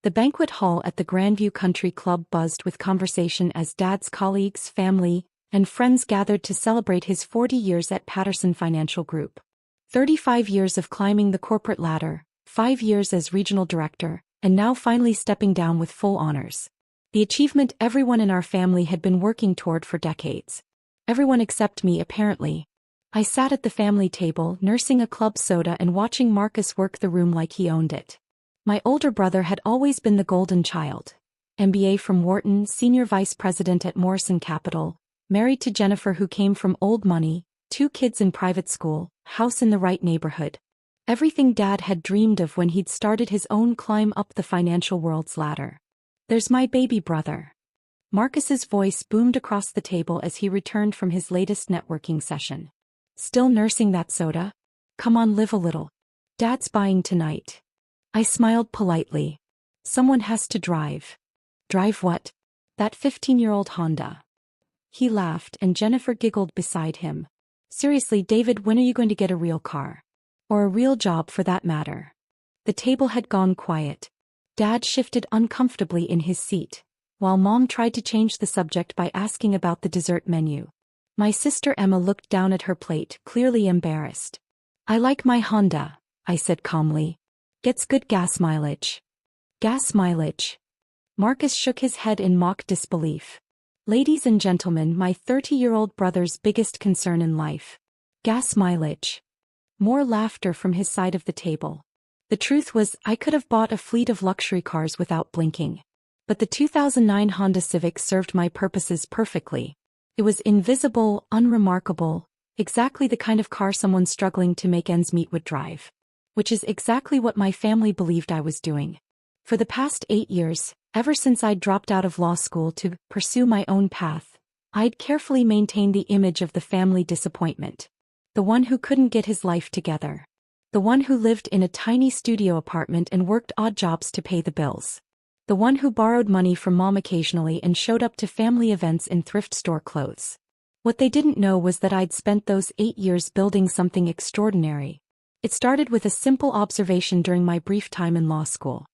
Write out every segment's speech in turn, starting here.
The banquet hall at the Grandview Country Club buzzed with conversation as Dad's colleagues, family, and friends gathered to celebrate his 40 years at Patterson Financial Group. 35 years of climbing the corporate ladder, 5 years as regional director, and now finally stepping down with full honors. The achievement everyone in our family had been working toward for decades. Everyone except me, apparently. I sat at the family table, nursing a club soda and watching Marcus work the room like he owned it. My older brother had always been the golden child. MBA from Wharton, senior vice president at Morrison Capital, married to Jennifer who came from old money, 2 kids in private school, house in the right neighborhood. Everything Dad had dreamed of when he'd started his own climb up the financial world's ladder. "There's my baby brother." Marcus's voice boomed across the table as he returned from his latest networking session. "Still nursing that soda? Come on, live a little. Dad's buying tonight." I smiled politely. "Someone has to drive." "Drive what?" "That 15-year-old Honda." He laughed and Jennifer giggled beside him. "Seriously, David, when are you going to get a real car? Or a real job for that matter?" The table had gone quiet. Dad shifted uncomfortably in his seat, while Mom tried to change the subject by asking about the dessert menu. My sister Emma looked down at her plate, clearly embarrassed. "I like my Honda," I said calmly. "Gets good gas mileage." "Gas mileage?" Marcus shook his head in mock disbelief. "Ladies and gentlemen, my 30-year-old brother's biggest concern in life. Gas mileage." More laughter from his side of the table. The truth was, I could have bought a fleet of luxury cars without blinking. But the 2009 Honda Civic served my purposes perfectly. It was invisible, unremarkable, exactly the kind of car someone struggling to make ends meet would drive. Which is exactly what my family believed I was doing. For the past 8 years, ever since I'd dropped out of law school to pursue my own path, I'd carefully maintained the image of the family disappointment. The one who couldn't get his life together. The one who lived in a tiny studio apartment and worked odd jobs to pay the bills. The one who borrowed money from Mom occasionally and showed up to family events in thrift store clothes. What they didn't know was that I'd spent those 8 years building something extraordinary. It started with a simple observation during my brief time in law school.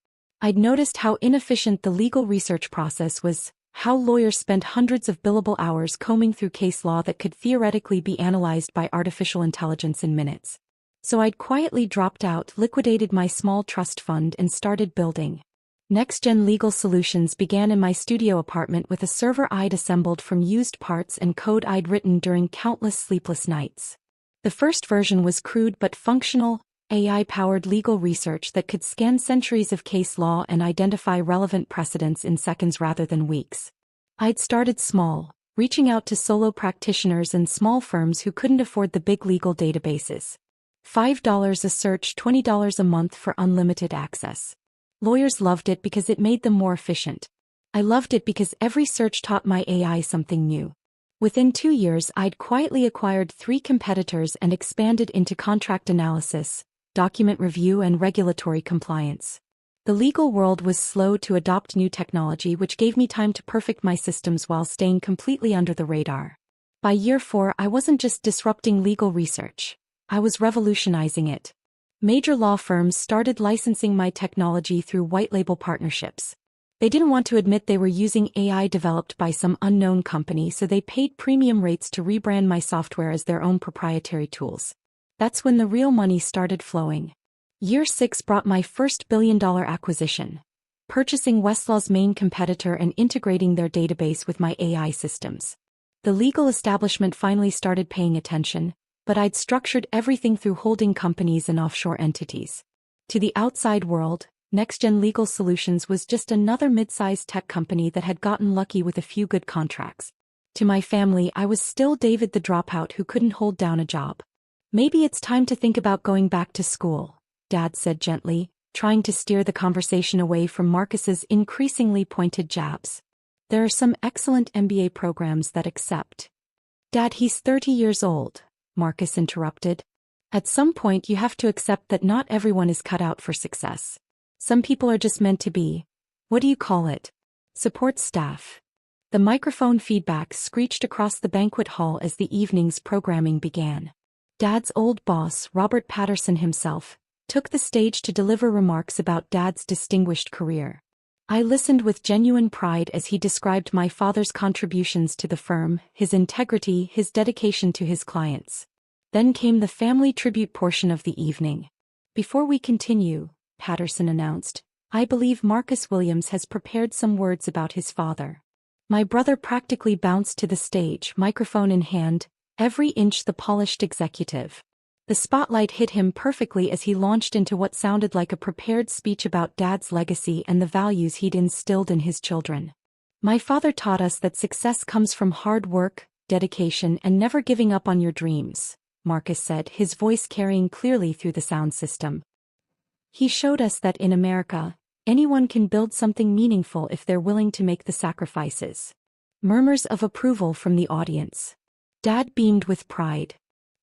I'd noticed how inefficient the legal research process was, how lawyers spent hundreds of billable hours combing through case law that could theoretically be analyzed by artificial intelligence in minutes. So I'd quietly dropped out, liquidated my small trust fund and started building. Next-gen legal solutions began in my studio apartment with a server I'd assembled from used parts and code I'd written during countless sleepless nights. The first version was crude but functional, AI-powered legal research that could scan centuries of case law and identify relevant precedents in seconds rather than weeks. I'd started small, reaching out to solo practitioners and small firms who couldn't afford the big legal databases. $5 a search, $20 a month for unlimited access. Lawyers loved it because it made them more efficient. I loved it because every search taught my AI something new. Within 2 years, I'd quietly acquired 3 competitors and expanded into contract analysis, document review and regulatory compliance. The legal world was slow to adopt new technology, which gave me time to perfect my systems while staying completely under the radar. By year 4, I wasn't just disrupting legal research. I was revolutionizing it. Major law firms started licensing my technology through white-label partnerships. They didn't want to admit they were using AI developed by some unknown company, so they paid premium rates to rebrand my software as their own proprietary tools. That's when the real money started flowing. Year 6 brought my first billion-dollar acquisition, purchasing Westlaw's main competitor and integrating their database with my AI systems. The legal establishment finally started paying attention, but I'd structured everything through holding companies and offshore entities. To the outside world, Next-Gen Legal Solutions was just another mid-sized tech company that had gotten lucky with a few good contracts. To my family, I was still David the dropout who couldn't hold down a job. "Maybe it's time to think about going back to school," Dad said gently, trying to steer the conversation away from Marcus's increasingly pointed jabs. "There are some excellent MBA programs that accept." "Dad, he's 30 years old," Marcus interrupted. "At some point you have to accept that not everyone is cut out for success. Some people are just meant to be, what do you call it? Support staff." The microphone feedback screeched across the banquet hall as the evening's programming began. Dad's old boss, Robert Patterson himself, took the stage to deliver remarks about Dad's distinguished career. I listened with genuine pride as he described my father's contributions to the firm, his integrity, his dedication to his clients. Then came the family tribute portion of the evening. Before we continue, Patterson announced, I believe Marcus Williams has prepared some words about his father. My brother practically bounced to the stage, microphone in hand, every inch the polished executive. The spotlight hit him perfectly as he launched into what sounded like a prepared speech about Dad's legacy and the values he'd instilled in his children. My father taught us that success comes from hard work, dedication, and never giving up on your dreams, Marcus said, his voice carrying clearly through the sound system. He showed us that in America, anyone can build something meaningful if they're willing to make the sacrifices. Murmurs of approval from the audience. Dad beamed with pride.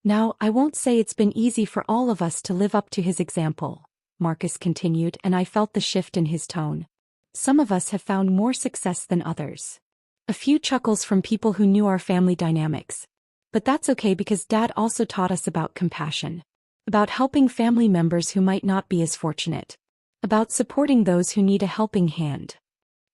Now, I won't say it's been easy for all of us to live up to his example, Marcus continued, and I felt the shift in his tone. Some of us have found more success than others. A few chuckles from people who knew our family dynamics. But that's okay because Dad also taught us about compassion. About helping family members who might not be as fortunate. About supporting those who need a helping hand.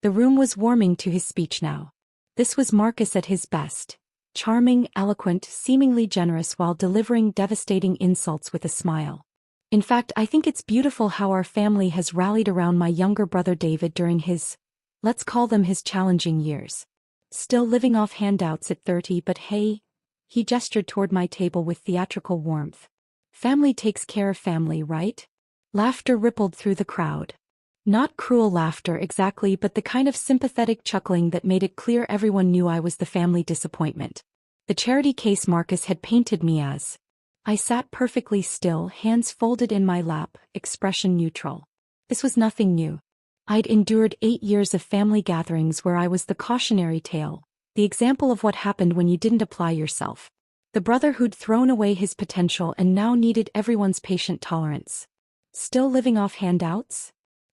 The room was warming to his speech now. This was Marcus at his best. Charming, eloquent, seemingly generous while delivering devastating insults with a smile. In fact, I think it's beautiful how our family has rallied around my younger brother David during his, let's call them his challenging years. Still living off handouts at 30, but hey, he gestured toward my table with theatrical warmth. Family takes care of family, right? Laughter rippled through the crowd. Not cruel laughter exactly, but the kind of sympathetic chuckling that made it clear everyone knew I was the family disappointment. The charity case Marcus had painted me as. I sat perfectly still, hands folded in my lap, expression neutral. This was nothing new. I'd endured 8 years of family gatherings where I was the cautionary tale, the example of what happened when you didn't apply yourself. The brother who'd thrown away his potential and now needed everyone's patient tolerance. Still living off handouts?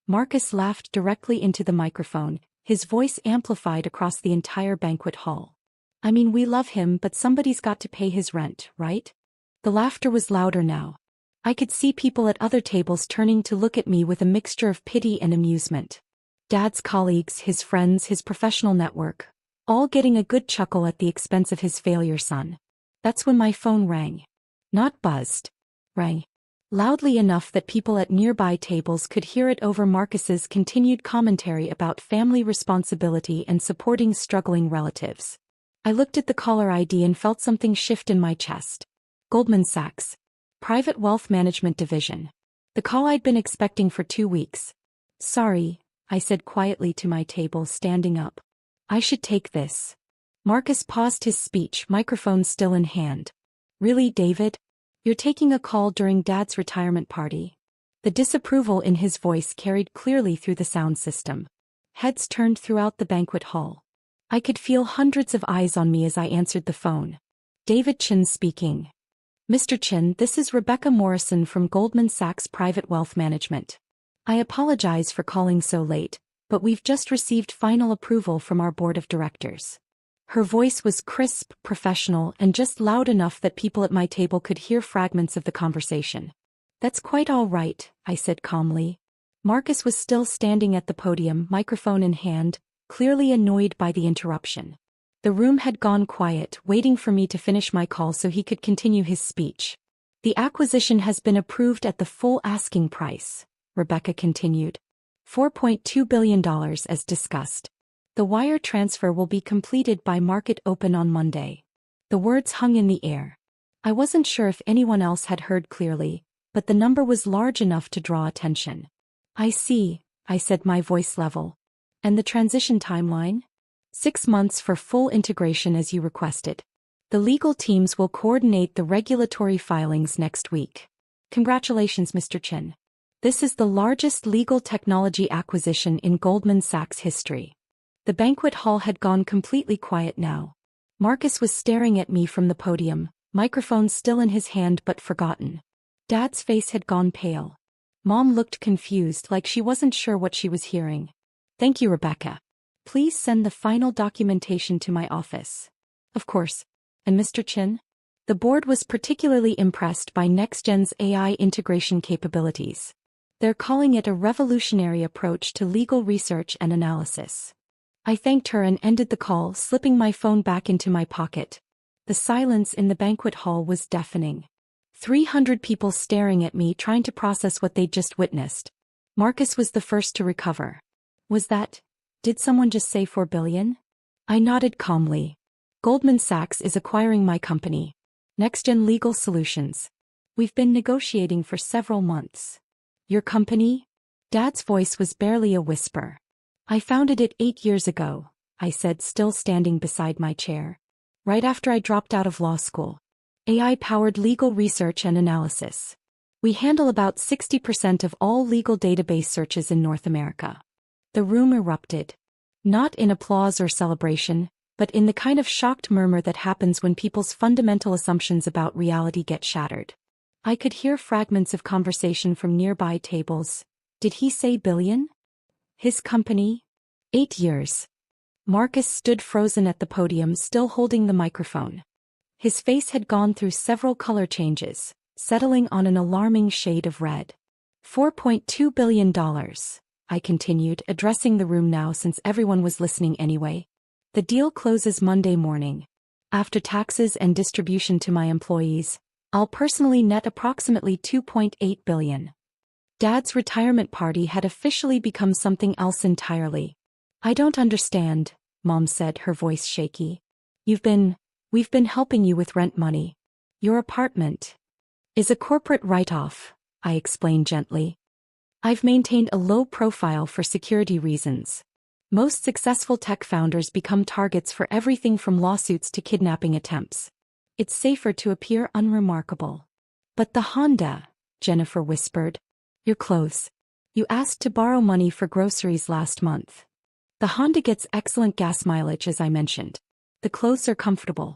Marcus laughed directly into the microphone, his voice amplified across the entire banquet hall. I mean, we love him, but somebody's got to pay his rent, right? The laughter was louder now. I could see people at other tables turning to look at me with a mixture of pity and amusement. Dad's colleagues, his friends, his professional network, all getting a good chuckle at the expense of his failure son. That's when my phone rang. Not buzzed. Rang. Loudly enough that people at nearby tables could hear it over Marcus's continued commentary about family responsibility and supporting struggling relatives. I looked at the caller ID and felt something shift in my chest. Goldman Sachs. Private Wealth Management Division. The call I'd been expecting for 2 weeks. Sorry, I said quietly to my table, standing up. I should take this. Marcus paused his speech, microphone still in hand. Really, David? You're taking a call during Dad's retirement party? The disapproval in his voice carried clearly through the sound system. Heads turned throughout the banquet hall. I could feel hundreds of eyes on me as I answered the phone. David Chin speaking. Mr. Chin, this is Rebecca Morrison from Goldman Sachs Private Wealth Management. I apologize for calling so late, but we've just received final approval from our board of directors. Her voice was crisp, professional, and just loud enough that people at my table could hear fragments of the conversation. That's quite all right, I said calmly. Marcus was still standing at the podium, microphone in hand, clearly annoyed by the interruption. The room had gone quiet, waiting for me to finish my call so he could continue his speech. The acquisition has been approved at the full asking price, Rebecca continued. $4.2 billion as discussed. The wire transfer will be completed by market open on Monday. The words hung in the air. I wasn't sure if anyone else had heard clearly, but the number was large enough to draw attention. I see, I said, my voice level. And the transition timeline? 6 months for full integration as you requested. The legal teams will coordinate the regulatory filings next week. Congratulations, Mr. Chin. This is the largest legal technology acquisition in Goldman Sachs history. The banquet hall had gone completely quiet now. Marcus was staring at me from the podium, microphone still in his hand but forgotten. Dad's face had gone pale. Mom looked confused, like she wasn't sure what she was hearing. Thank you, Rebecca. Please send the final documentation to my office. Of course. And Mr. Chin? The board was particularly impressed by NextGen's AI integration capabilities. They're calling it a revolutionary approach to legal research and analysis. I thanked her and ended the call, slipping my phone back into my pocket. The silence in the banquet hall was deafening. 300 people staring at me, trying to process what they'd just witnessed. Marcus was the first to recover. Did someone just say 4 billion? I nodded calmly. Goldman Sachs is acquiring my company, NextGen Legal Solutions. We've been negotiating for several months. Your company? Dad's voice was barely a whisper. I founded it 8 years ago, I said, still standing beside my chair. Right after I dropped out of law school. AI-powered legal research and analysis. We handle about 60% of all legal database searches in North America. The room erupted. Not in applause or celebration, but in the kind of shocked murmur that happens when people's fundamental assumptions about reality get shattered. I could hear fragments of conversation from nearby tables. Did he say billion? His company? 8 years. Marcus stood frozen at the podium, still holding the microphone. His face had gone through several color changes, settling on an alarming shade of red. $4.2 billion, I continued, addressing the room now since everyone was listening anyway. The deal closes Monday morning. After taxes and distribution to my employees, I'll personally net approximately $2.8 billion. Dad's retirement party had officially become something else entirely. I don't understand, Mom said, her voice shaky. We've been helping you with rent money. Your apartment is a corporate write-off, I explained gently. I've maintained a low profile for security reasons. Most successful tech founders become targets for everything from lawsuits to kidnapping attempts. It's safer to appear unremarkable. But the Honda, Jennifer whispered. Your clothes. You asked to borrow money for groceries last month. The Honda gets excellent gas mileage, as I mentioned. The clothes are comfortable.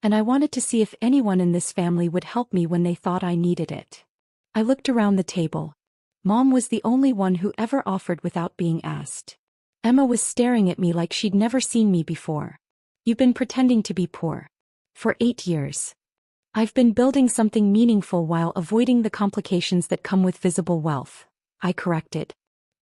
And I wanted to see if anyone in this family would help me when they thought I needed it. I looked around the table. Mom was the only one who ever offered without being asked. Emma was staring at me like she'd never seen me before. You've been pretending to be poor. For 8 years. I've been building something meaningful while avoiding the complications that come with visible wealth, I corrected.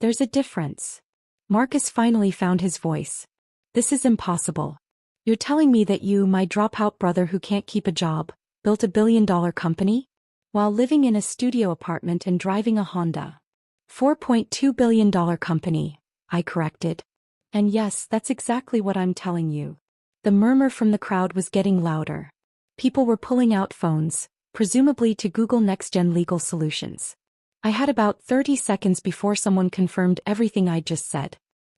There's a difference. Marcus finally found his voice. This is impossible. You're telling me that you, my dropout brother who can't keep a job, built a billion-dollar company? While living in a studio apartment and driving a Honda. $4.2 billion company, I corrected. And yes, that's exactly what I'm telling you. The murmur from the crowd was getting louder. People were pulling out phones, presumably to Google NextGen Legal Solutions. I had about 30 seconds before someone confirmed everything I'd just said.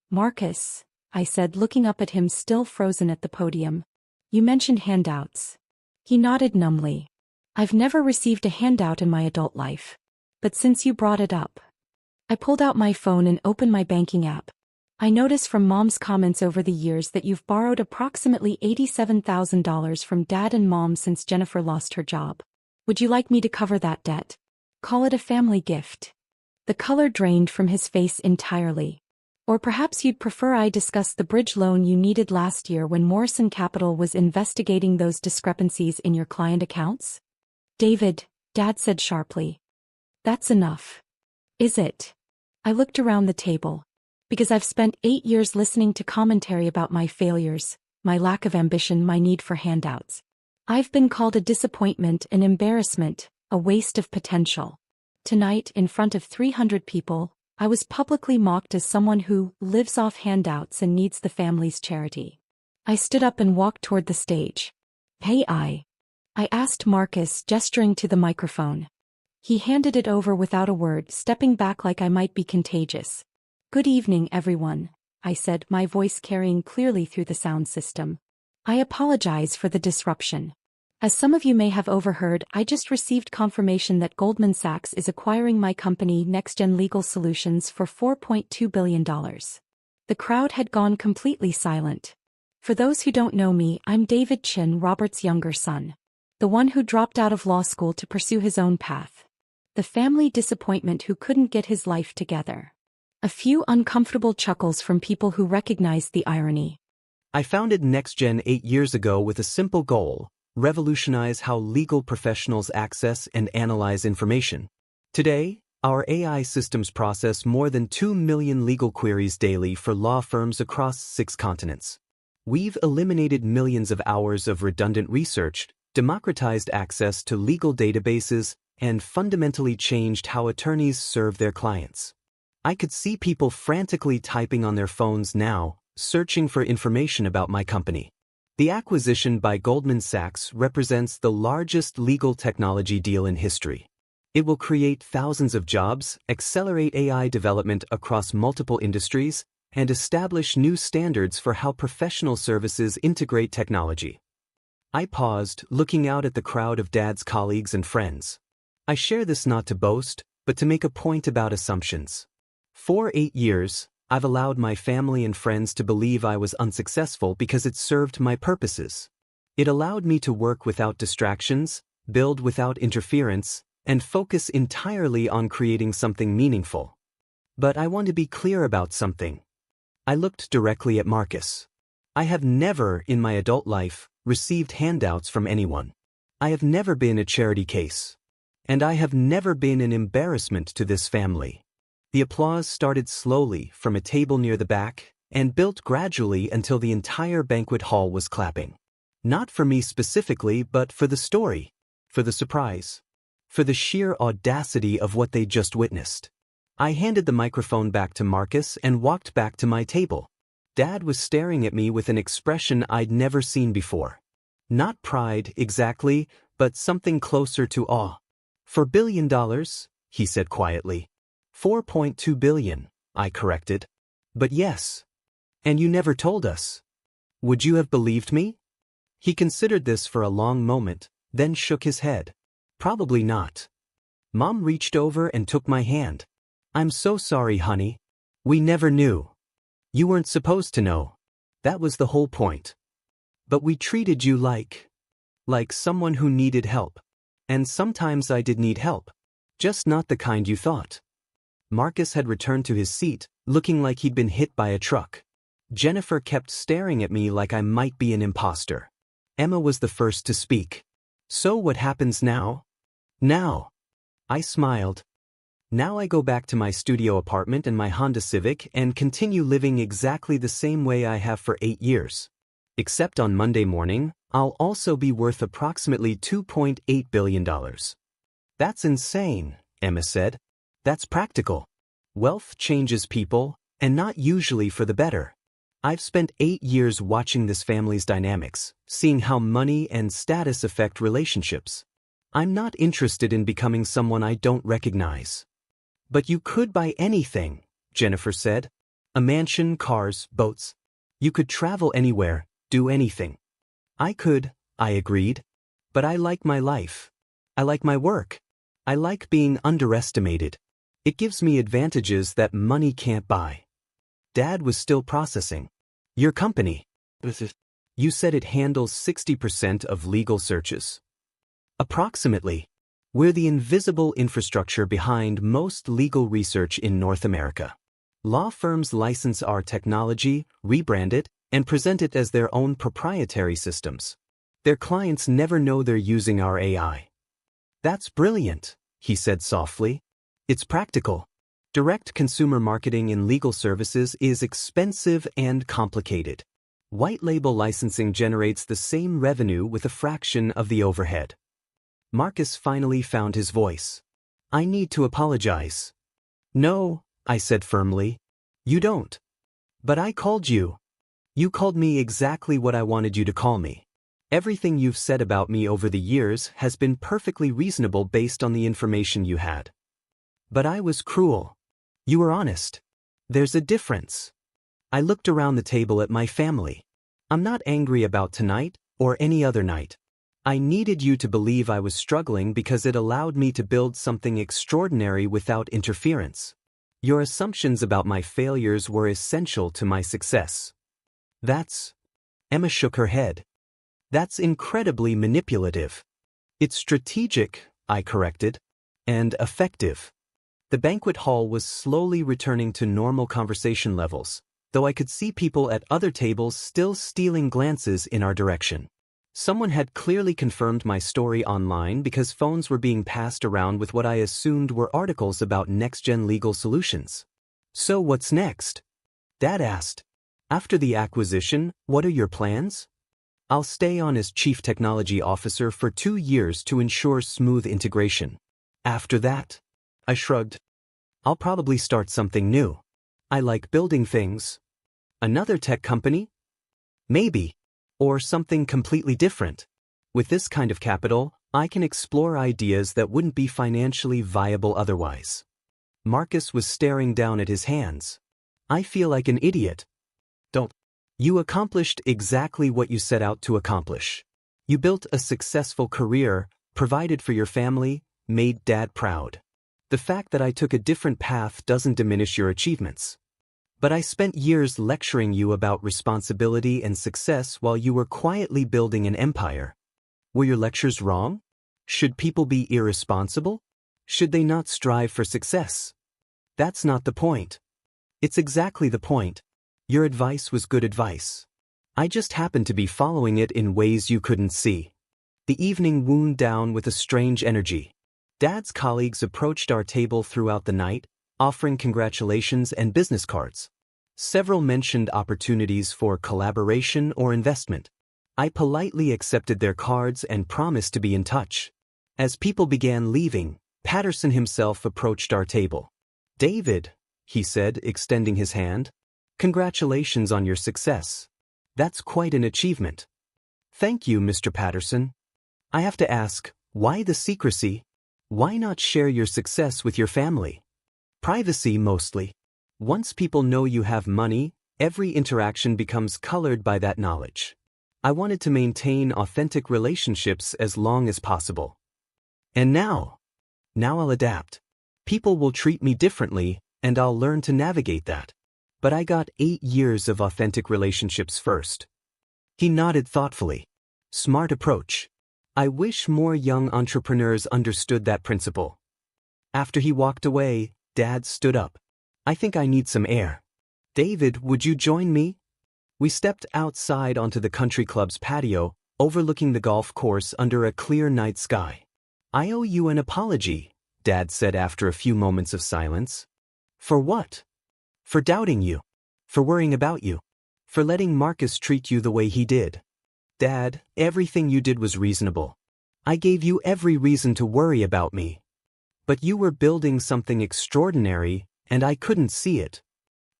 Marcus, I said, looking up at him still frozen at the podium. You mentioned handouts. He nodded numbly. I've never received a handout in my adult life. But since you brought it up. I pulled out my phone and opened my banking app. I noticed from Mom's comments over the years that you've borrowed approximately $87,000 from Dad and Mom since Jennifer lost her job. Would you like me to cover that debt? Call it a family gift. The color drained from his face entirely. Or perhaps you'd prefer I discuss the bridge loan you needed last year when Morrison Capital was investigating those discrepancies in your client accounts? David, Dad said sharply. That's enough. Is it? I looked around the table. Because I've spent 8 years listening to commentary about my failures, my lack of ambition, my need for handouts. I've been called a disappointment, an embarrassment, a waste of potential. Tonight, in front of 300 people, I was publicly mocked as someone who lives off handouts and needs the family's charity. I stood up and walked toward the stage. Hey, I asked Marcus, gesturing to the microphone. He handed it over without a word, stepping back like I might be contagious. Good evening, everyone, I said, my voice carrying clearly through the sound system. I apologize for the disruption. As some of you may have overheard, I just received confirmation that Goldman Sachs is acquiring my company, NextGen Legal Solutions, for $4.2 billion. The crowd had gone completely silent. For those who don't know me, I'm David Chin, Robert's younger son. The one who dropped out of law school to pursue his own path. The family disappointment who couldn't get his life together. A few uncomfortable chuckles from people who recognized the irony. I founded NextGen 8 years ago with a simple goal: revolutionize how legal professionals access and analyze information. Today, Our AI systems process more than 2 million legal queries daily for law firms across 6 continents. We've eliminated millions of hours of redundant research, democratized access to legal databases, and fundamentally changed how attorneys serve their clients. I could see people frantically typing on their phones now, searching for information about my company. The acquisition by Goldman Sachs represents the largest legal technology deal in history. It will create thousands of jobs, accelerate AI development across multiple industries, and establish new standards for how professional services integrate technology. I paused, looking out at the crowd of Dad's colleagues and friends. I share this not to boast, but to make a point about assumptions. For 8 years, I've allowed my family and friends to believe I was unsuccessful because it served my purposes. It allowed me to work without distractions, build without interference, and focus entirely on creating something meaningful. But I want to be clear about something. I looked directly at Marcus. I have never, in my adult life, received handouts from anyone. I have never been a charity case. And I have never been an embarrassment to this family. The applause started slowly from a table near the back and built gradually until the entire banquet hall was clapping. Not for me specifically, but for the story, for the surprise, for the sheer audacity of what they just witnessed. I handed the microphone back to Marcus and walked back to my table. Dad was staring at me with an expression I'd never seen before. Not pride, exactly, but something closer to awe. $4 billion, he said quietly. 4.2 billion, I corrected. But yes. And you never told us. Would you have believed me? He considered this for a long moment, then shook his head. Probably not. Mom reached over and took my hand. I'm so sorry, honey. We never knew. You weren't supposed to know. That was the whole point. But we treated you like someone who needed help. And sometimes I did need help. Just not the kind you thought. Marcus had returned to his seat, looking like he'd been hit by a truck. Jennifer kept staring at me like I might be an imposter. Emma was the first to speak. So what happens now? Now. I smiled. Now I go back to my studio apartment and my Honda Civic and continue living exactly the same way I have for 8 years. Except on Monday morning, I'll also be worth approximately $2.8 billion. That's insane, Emma said. That's practical. Wealth changes people, and not usually for the better. I've spent 8 years watching this family's dynamics, seeing how money and status affect relationships. I'm not interested in becoming someone I don't recognize. But you could buy anything, Jennifer said. A mansion, cars, boats. You could travel anywhere, do anything. I could, I agreed. But I like my life. I like my work. I like being underestimated. It gives me advantages that money can't buy. Dad was still processing. Your company. You said it handles 60% of legal searches. Approximately. We're the invisible infrastructure behind most legal research in North America. Law firms license our technology, rebrand it, and present it as their own proprietary systems. Their clients never know they're using our AI. That's brilliant, he said softly. It's practical. Direct consumer marketing in legal services is expensive and complicated. White label licensing generates the same revenue with a fraction of the overhead. Marcus finally found his voice. I need to apologize. No, I said firmly. You don't. But I called you. You called me exactly what I wanted you to call me. Everything you've said about me over the years has been perfectly reasonable based on the information you had. But I was cruel. You were honest. There's a difference. I looked around the table at my family. I'm not angry about tonight or any other night. I needed you to believe I was struggling because it allowed me to build something extraordinary without interference. Your assumptions about my failures were essential to my success. Emma shook her head. That's incredibly manipulative. It's strategic, I corrected, and effective. The banquet hall was slowly returning to normal conversation levels, though I could see people at other tables still stealing glances in our direction. Someone had clearly confirmed my story online because phones were being passed around with what I assumed were articles about next-gen legal solutions. So what's next? Dad asked. After the acquisition, what are your plans? I'll stay on as Chief Technology Officer for 2 years to ensure smooth integration. After that, I shrugged. I'll probably start something new. I like building things. Another tech company? Maybe. Or something completely different. With this kind of capital, I can explore ideas that wouldn't be financially viable otherwise. Marcus was staring down at his hands. I feel like an idiot. Don't. You accomplished exactly what you set out to accomplish. You built a successful career, provided for your family, made Dad proud. The fact that I took a different path doesn't diminish your achievements. But I spent years lecturing you about responsibility and success while you were quietly building an empire. Were your lectures wrong? Should people be irresponsible? Should they not strive for success? That's not the point. It's exactly the point. Your advice was good advice. I just happened to be following it in ways you couldn't see. The evening wound down with a strange energy. Dad's colleagues approached our table throughout the night, offering congratulations and business cards. Several mentioned opportunities for collaboration or investment. I politely accepted their cards and promised to be in touch. As people began leaving, Patterson himself approached our table. David, he said, extending his hand. Congratulations on your success. That's quite an achievement. Thank you, Mr. Patterson. I have to ask, why the secrecy? Why not share your success with your family? Privacy mostly. Once people know you have money, every interaction becomes colored by that knowledge. I wanted to maintain authentic relationships as long as possible. And now I'll adapt. People will treat me differently, and I'll learn to navigate that. But I got 8 years of authentic relationships first. He nodded thoughtfully. Smart approach. I wish more young entrepreneurs understood that principle. After he walked away, Dad stood up. I think I need some air. David, would you join me? We stepped outside onto the country club's patio, overlooking the golf course under a clear night sky. I owe you an apology, Dad said after a few moments of silence. For what? For doubting you. For worrying about you. For letting Marcus treat you the way he did. Dad, everything you did was reasonable. I gave you every reason to worry about me. But you were building something extraordinary, and I couldn't see it.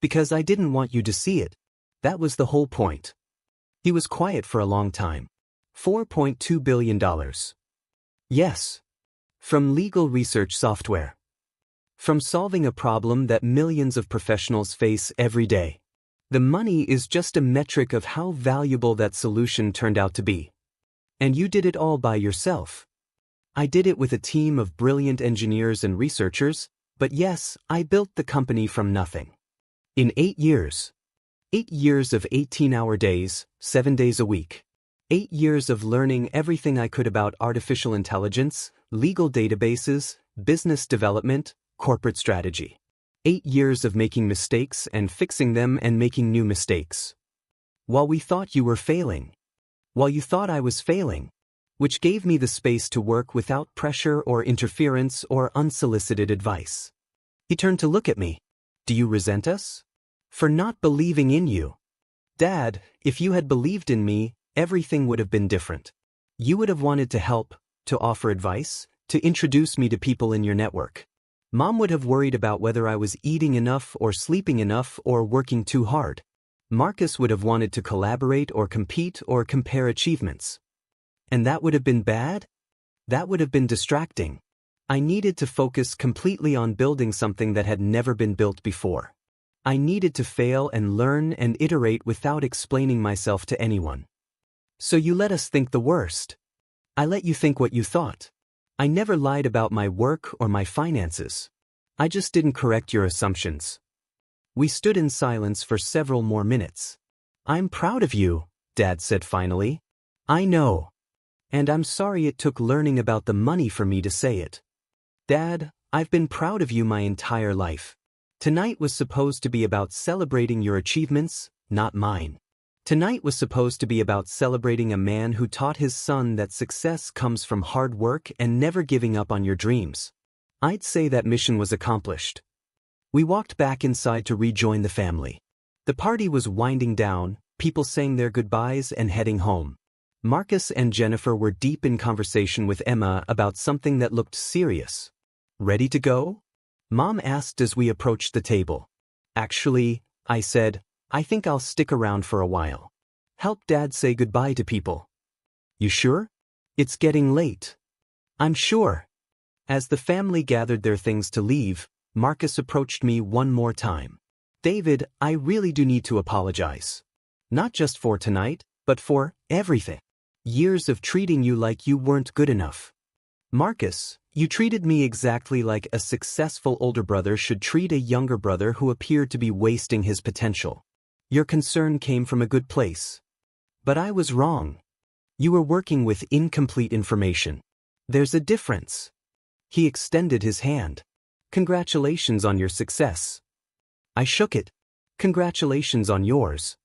Because I didn't want you to see it. That was the whole point. He was quiet for a long time. $4.2 billion. Yes. From legal research software. From solving a problem that millions of professionals face every day. The money is just a metric of how valuable that solution turned out to be. And you did it all by yourself. I did it with a team of brilliant engineers and researchers, but yes, I built the company from nothing. In 8 years. 8 years of 18-hour days, 7 days a week. 8 years of learning everything I could about artificial intelligence, legal databases, business development, corporate strategy. 8 years of making mistakes and fixing them and making new mistakes. While we thought you were failing. While you thought I was failing. Which gave me the space to work without pressure or interference or unsolicited advice. He turned to look at me. Do you resent us? For not believing in you. Dad, if you had believed in me, everything would have been different. You would have wanted to help, to offer advice, to introduce me to people in your network. Mom would have worried about whether I was eating enough or sleeping enough or working too hard. Marcus would have wanted to collaborate or compete or compare achievements. And that would have been bad? That would have been distracting. I needed to focus completely on building something that had never been built before. I needed to fail and learn and iterate without explaining myself to anyone. So you let us think the worst. I let you think what you thought. I never lied about my work or my finances. I just didn't correct your assumptions. We stood in silence for several more minutes. I'm proud of you, Dad said finally. I know. And I'm sorry it took learning about the money for me to say it. Dad, I've been proud of you my entire life. Tonight was supposed to be about celebrating your achievements, not mine. Tonight was supposed to be about celebrating a man who taught his son that success comes from hard work and never giving up on your dreams. I'd say that mission was accomplished. We walked back inside to rejoin the family. The party was winding down, people saying their goodbyes and heading home. Marcus and Jennifer were deep in conversation with Emma about something that looked serious. Ready to go? Mom asked as we approached the table. Actually, I said, I think I'll stick around for a while. Help Dad say goodbye to people. You sure? It's getting late. I'm sure. As the family gathered their things to leave, Marcus approached me one more time. David, I really do need to apologize. Not just for tonight, but for everything. Years of treating you like you weren't good enough. Marcus, you treated me exactly like a successful older brother should treat a younger brother who appeared to be wasting his potential. Your concern came from a good place. But I was wrong. You were working with incomplete information. There's a difference. He extended his hand. Congratulations on your success. I shook it. Congratulations on yours.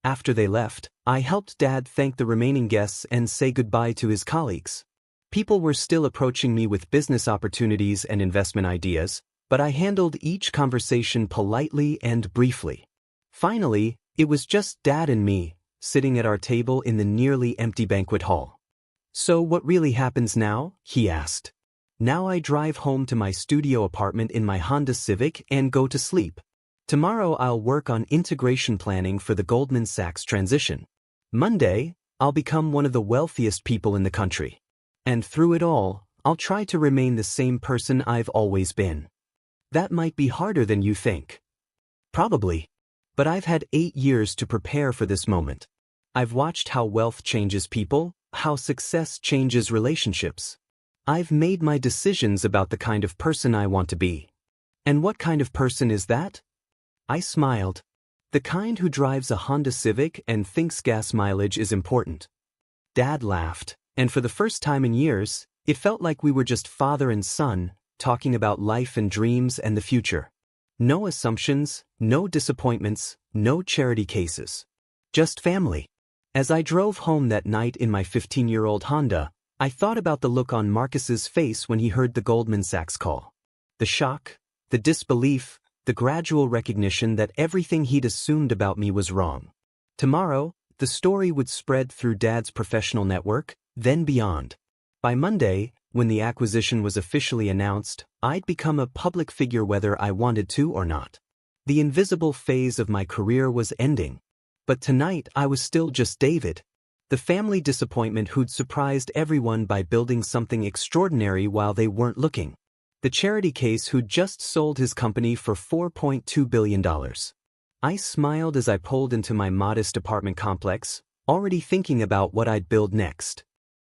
After they left, I helped Dad thank the remaining guests and say goodbye to his colleagues. People were still approaching me with business opportunities and investment ideas, but I handled each conversation politely and briefly. Finally, it was just Dad and me, sitting at our table in the nearly empty banquet hall. So what really happens now? He asked. Now I drive home to my studio apartment in my Honda Civic and go to sleep. Tomorrow I'll work on integration planning for the Goldman Sachs transition. Monday, I'll become one of the wealthiest people in the country. And through it all, I'll try to remain the same person I've always been. That might be harder than you think. Probably. But I've had 8 years to prepare for this moment. I've watched how wealth changes people, how success changes relationships. I've made my decisions about the kind of person I want to be. And what kind of person is that? I smiled. The kind who drives a Honda Civic and thinks gas mileage is important. Dad laughed, and for the first time in years, it felt like we were just father and son, talking about life and dreams and the future. No assumptions, no disappointments, no charity cases. Just family. As I drove home that night in my 15-year-old Honda, I thought about the look on Marcus's face when he heard the Goldman Sachs call. The shock, the disbelief, the gradual recognition that everything he'd assumed about me was wrong. Tomorrow, the story would spread through Dad's professional network, then beyond. By Monday, when the acquisition was officially announced, I'd become a public figure whether I wanted to or not. The invisible phase of my career was ending. But tonight I was still just David, the family disappointment who'd surprised everyone by building something extraordinary while they weren't looking. The charity case who'd just sold his company for $4.2 billion. I smiled as I pulled into my modest apartment complex, already thinking about what I'd build next.